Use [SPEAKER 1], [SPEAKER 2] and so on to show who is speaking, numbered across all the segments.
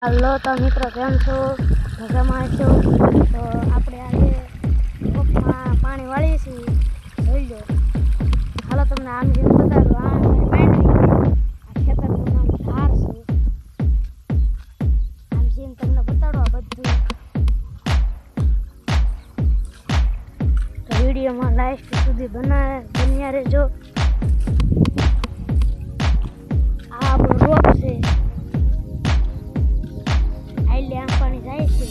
[SPEAKER 1] Hello તો મિત્રો કેમ છો? મજામાં છો? તો આપણે આજે કોકમાં પાણી વાળીએ છીએ, જોઈ લો. હાલો તમને આમ જેમ બતાડું. આ ખેતરનું નામ ધાર છે. આમ જેમ તમને બતાડો આ બધું. તો વિડીયોમાં લાસ્ટ સુધી બન્યા રહેજો. આ આપણો રોપ છે. આમ પાણી જાય છે.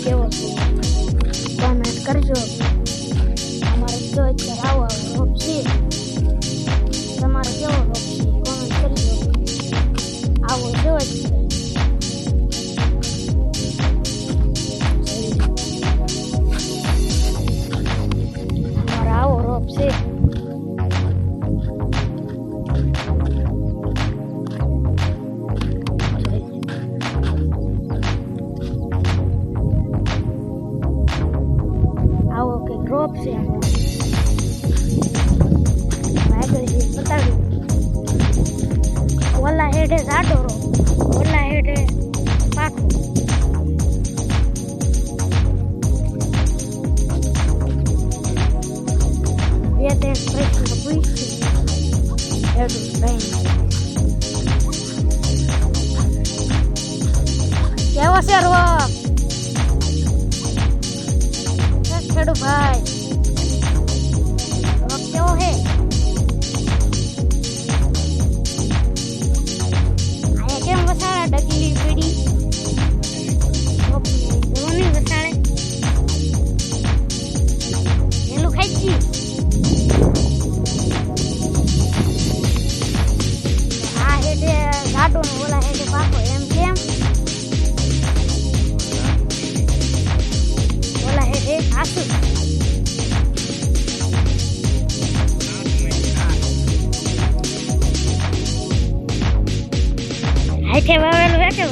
[SPEAKER 1] કેવો કોમેન્ટ કરજો. અમારે જો અત્યારે આવો રોપ છે, તમારે કેવો રોપ છે કોમેન્ટ કરજો. આવો જો અમારે આવો રોપ છે. રોપ છે બતાવ્યું. ઓલા હેઠે જાડો રોપ, ઓલા હેઠે પાકો. બે ત્રણ પ્રશ્ન પૂછ્યું હેડું ભાઈ કેવો છે રોપ ખેડૂ ભાઈ? રોપ કેવો હે? આયા કેમ વસાડા ડગલી પડી? રોપ નહીં વસાડે. એલું ખાઈ ગયું. આ હેઠે ગાડો ને ઓલા હેઠે પાકો એમ કેમ? ઓલા હેઠે આસુ. હેઠે વાવેલું હે કે